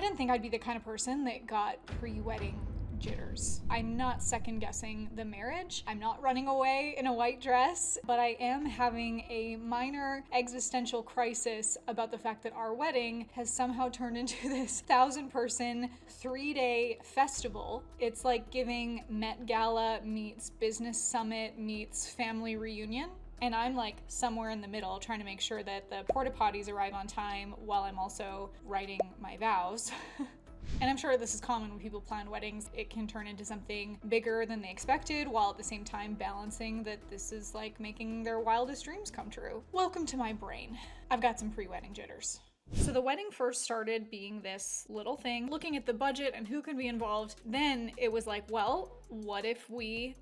didn't think I'd be the kind of person that got pre-wedding jitters. I'm not second guessing the marriage. I'm not running away in a white dress, but I am having a minor existential crisis about the fact that our wedding has somehow turned into this 1,000-person 3-day festival. It's like giving Met Gala meets business summit meets family reunion. And I'm like somewhere in the middle trying to make sure that the porta potties arrive on time while I'm also writing my vows. And I'm sure this is common when people plan weddings. It can turn into something bigger than they expected, while at the same time balancing that this is like making their wildest dreams come true. Welcome to my brain. I've got some pre-wedding jitters. So the wedding first started being this little thing, looking at the budget and who can be involved. Then it was like, well, what if we,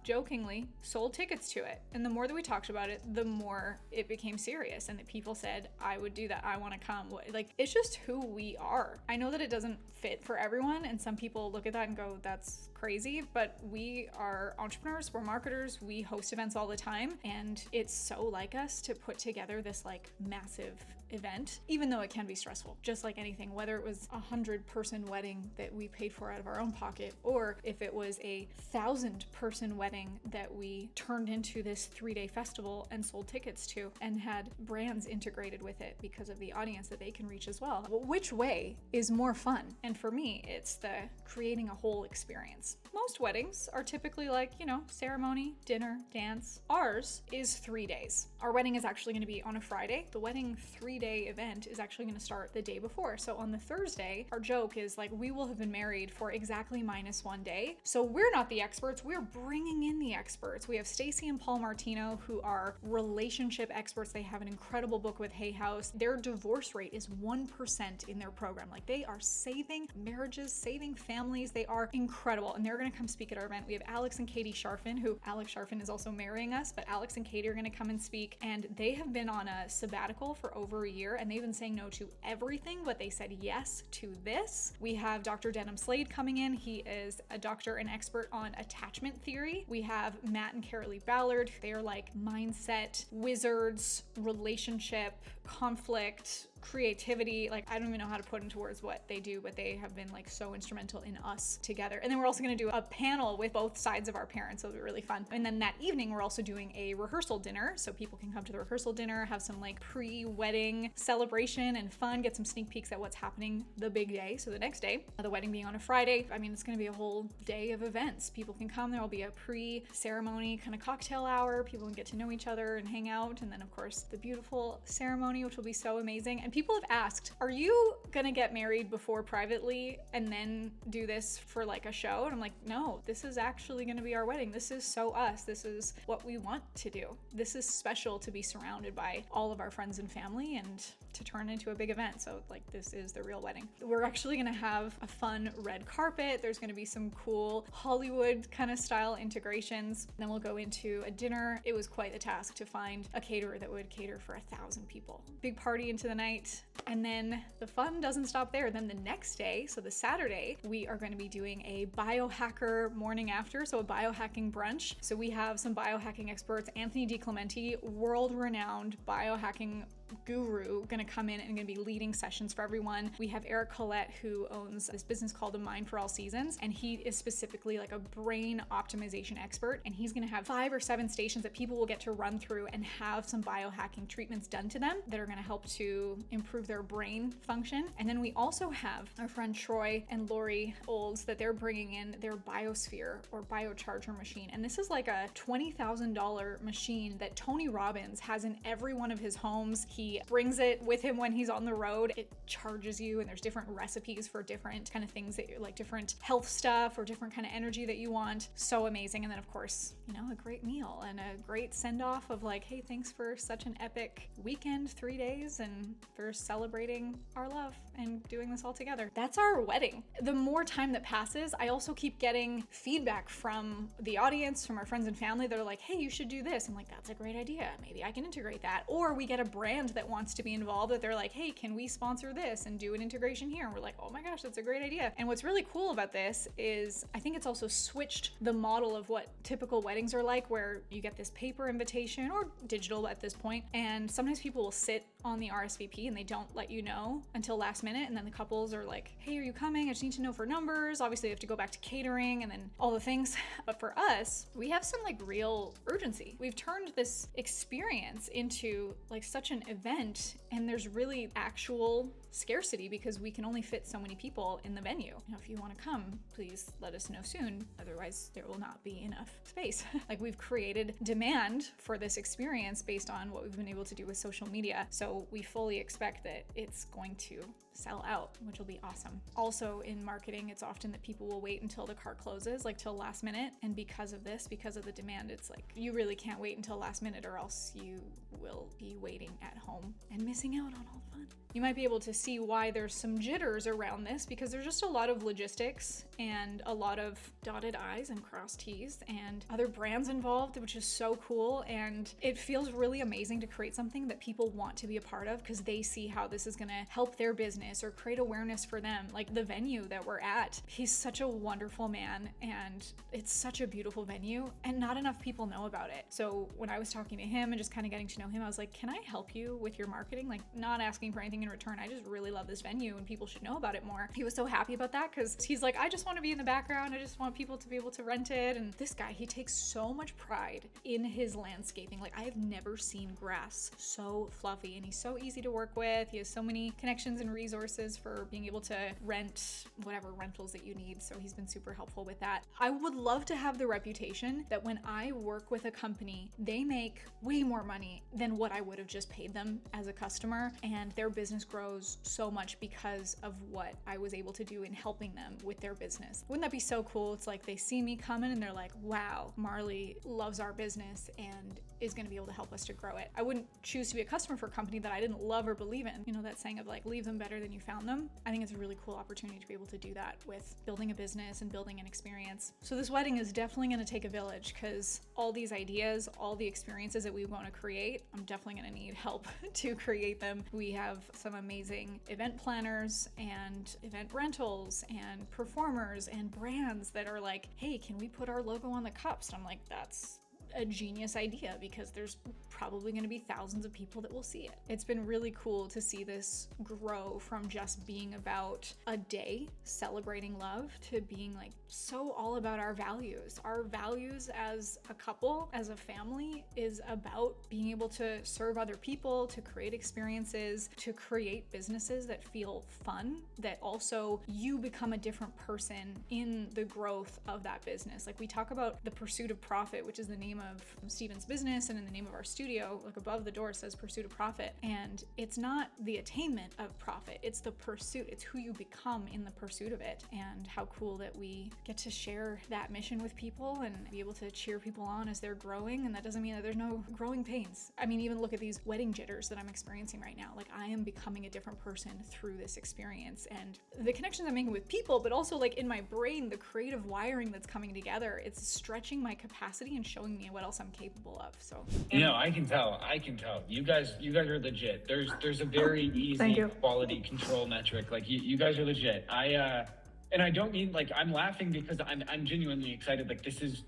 jokingly, sold tickets to it? And the more that we talked about it, the more it became serious, and that people said, I would do that, I want to come. Like, it's just who we are. I know that it doesn't fit for everyone, and some people look at that and go, that's crazy, but we are entrepreneurs, we're marketers, we host events all the time, and it's so like us to put together this like massive event, even though it can be stressful, just like anything, whether it was 100-person wedding that we paid for out of our own pocket, or if it was a 1,000-person wedding that we turned into this 3-day festival and sold tickets to and had brands integrated with it because of the audience that they can reach as well. Well, which way is more fun? And for me, it's the creating a whole experience. Most weddings are typically like, ceremony, dinner, dance. Ours is 3 days. Our wedding is actually going to be on a Friday. The wedding 3-day event is actually going to start the day before. So on the Thursday, our joke is like, we will have been married for exactly -1 day. So we're not the experts, we're bringing in the experts. We have Stacy and Paul Martino, who are relationship experts. They have an incredible book with Hay House. Their divorce rate is 1% in their program. Like, they are saving marriages, saving families. They are incredible. And they're gonna come speak at our event. We have Alex and Katie Sharfin, who Alex Sharfin is also marrying us, but Alex and Katie are gonna come and speak. And they have been on a sabbatical for over a year, and they've been saying no to everything, but they said yes to this. We have Dr. Denham Slade coming in. He is a doctor and expert on attachment theory. We have Matt and Carolee Ballard. They're like mindset wizards, relationship, conflict, creativity. Like, I don't even know how to put into words what they do, but they have been like so instrumental in us together. And then we're also going to do a panel with both sides of our parents. It'll be really fun. And then that evening, we're also doing a rehearsal dinner. So people can come to the rehearsal dinner, have some like pre-wedding celebration and fun, get some sneak peeks at what's happening the big day. So the next day, the wedding being on a Friday, I mean, it's going to be a whole day of events. People can come. There will be a pre-ceremony kind of cocktail hour. People can get to know each other and hang out. And then of course the beautiful ceremony, which will be so amazing. And people have asked, are you gonna get married before privately and then do this for like a show? And I'm like, no, this is actually gonna be our wedding. This is so us. This is what we want to do. This is special to be surrounded by all of our friends and family and to turn into a big event. So like, this is the real wedding. We're actually gonna have a fun red carpet. There's gonna be some cool Hollywood kind of style integrations. Then we'll go into a dinner. It was quite the task to find a caterer that would cater for 1,000 people. Big party into the night. And then the fun doesn't stop there. Then the next day, so the Saturday, we are going to be doing a biohacker morning after, so a biohacking brunch. So we have some biohacking experts, Anthony DiClementi, world-renowned biohacking guru, gonna come in and gonna be leading sessions for everyone. We have Eric Collette, who owns this business called A Mind for All Seasons, and he is specifically like a brain optimization expert, and he's gonna have 5 or 7 stations that people will get to run through and have some biohacking treatments done to them that are gonna help to improve their brain function. And then we also have our friend Troy and Lori Olds that they're bringing in their Biosphere or biocharger machine, and this is like a $20,000 machine that Tony Robbins has in every one of his homes. He brings it with him when he's on the road. It charges you, and there's different recipes for different kind of things that you're like, different health stuff or different kind of energy that you want. So amazing. And then of course, a great meal and a great send off of like, hey, thanks for such an epic weekend, 3 days, and for celebrating our love and doing this all together. That's our wedding. The more time that passes, I also keep getting feedback from the audience, from our friends and family that are like, hey, you should do this. I'm like, that's a great idea. Maybe I can integrate that. Or we get a brand that wants to be involved that they're like, hey, can we sponsor this and do an integration here? And we're like, oh my gosh, that's a great idea. And what's really cool about this is I think it's also switched the model of what typical weddings are like, where you get this paper invitation or digital at this point, and sometimes people will sit on the RSVP and they don't let you know until last minute. And then the couples are like, hey, are you coming? I just need to know for numbers. Obviously, they have to go back to catering and then all the things. But for us, we have some like real urgency. We've turned this experience into like such an event, and there's really actual scarcity because we can only fit so many people in the venue. You know, if you want to come, please let us know soon. Otherwise, there will not be enough space. Like, we've created demand for this experience based on what we've been able to do with social media. So we fully expect that it's going to sell out, which will be awesome. Also in marketing, it's often that people will wait until the cart closes, like till last minute. And because of this, because of the demand, it's like you really can't wait until last minute or else you will be waiting at home and missing out on all the fun. You might be able to see why there's some jitters around this because there's just a lot of logistics and a lot of dotted I's and crossed T's and other brands involved, which is so cool. And it feels really amazing to create something that people want to be a part of because they see how this is gonna help their business or create awareness for them. Like the venue that we're at, he's such a wonderful man and it's such a beautiful venue and not enough people know about it. So when I was talking to him and just kind of getting to know him, I was like, can I help you with your marketing? Like, not asking for anything in return. I just really love this venue and people should know about it more. He was so happy about that because he's like, I just want to be in the background. I just want people to be able to rent it. And this guy, he takes so much pride in his landscaping. Like, I have never seen grass so fluffy and he's so easy to work with. He has so many connections and resources for being able to rent whatever rentals that you need. So he's been super helpful with that. I would love to have the reputation that when I work with a company, they make way more money than what I would have just paid them as a customer, and their business grows so much because of what I was able to do in helping them with their business. Wouldn't that be so cool? It's like they see me coming and they're like, wow, Marley loves our business and is going to be able to help us to grow it. I wouldn't choose to be a customer for a company that I didn't love or believe in. You know, that saying of like, leave them better than you found them. I think it's a really cool opportunity to be able to do that with building a business and building an experience. So this wedding is definitely going to take a village because all these ideas, all the experiences that we want to create, I'm definitely going to need help to create them. We have some amazing event planners and event rentals and performers and brands that are like, hey, can we put our logo on the cups? And I'm like, that's a genius idea because there's probably going to be thousands of people that will see it. It's been really cool to see this grow from just being about a day celebrating love to being like so all about our values. Our values as a couple, as a family, is about being able to serve other people, to create experiences, to create businesses that feel fun, that also you become a different person in the growth of that business. Like we talk about the pursuit of profit, which is the name of Steven's business, and in the name of our studio, like above the door says pursuit of profit. And it's not the attainment of profit, it's the pursuit. It's who you become in the pursuit of it. And how cool that we get to share that mission with people and be able to cheer people on as they're growing. And that doesn't mean that there's no growing pains. I mean, even look at these wedding jitters that I'm experiencing right now. Like, I am becoming a different person through this experience and the connections I'm making with people, but also like in my brain, the creative wiring that's coming together. It's stretching my capacity and showing me what else I'm capable of. So I can tell. You guys are legit. There's a very easy quality control metric. Like you guys are legit. And I don't mean like I'm laughing because I'm genuinely excited. Like, this is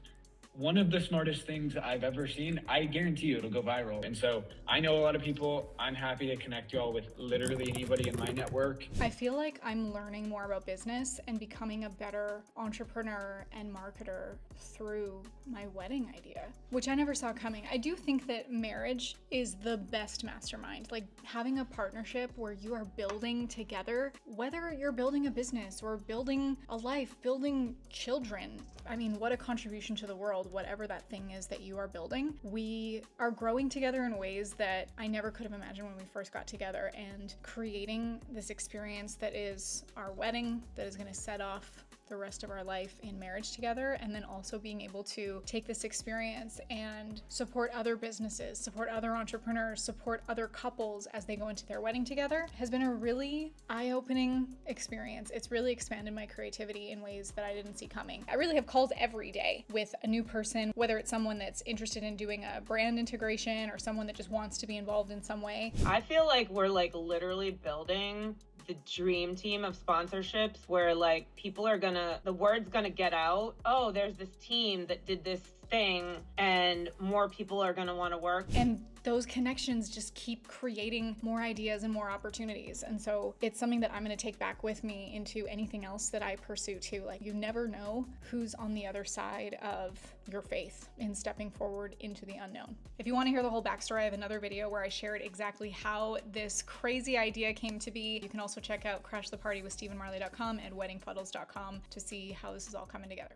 one of the smartest things I've ever seen. I guarantee you it'll go viral. And so I know a lot of people. I'm happy to connect you all with literally anybody in my network. I feel like I'm learning more about business and becoming a better entrepreneur and marketer through my wedding idea, which I never saw coming. I do think that marriage is the best mastermind. Like, having a partnership where you are building together, whether you're building a business or building a life, building children. I mean, what a contribution to the world, whatever that thing is that you are building. We are growing together in ways that I never could have imagined when we first got together, and creating this experience that is our wedding, that is going to set off the rest of our life in marriage together, and then also being able to take this experience and support other businesses, support other entrepreneurs, support other couples as they go into their wedding together has been a really eye-opening experience. It's really expanded my creativity in ways that I didn't see coming. I really have calls every day with a new person, whether it's someone that's interested in doing a brand integration or someone that just wants to be involved in some way. I feel like we're like literally building the dream team of sponsorships where like people are the word's gonna get out. Oh, there's this team that did this thing, and more people are going to want to work. And those connections just keep creating more ideas and more opportunities. And so it's something that I'm going to take back with me into anything else that I pursue too. Like, you never know who's on the other side of your faith in stepping forward into the unknown. If you want to hear the whole backstory, I have another video where I shared exactly how this crazy idea came to be. You can also check out crashthepartywithstephenmarley.com and weddingfuddles.com to see how this is all coming together.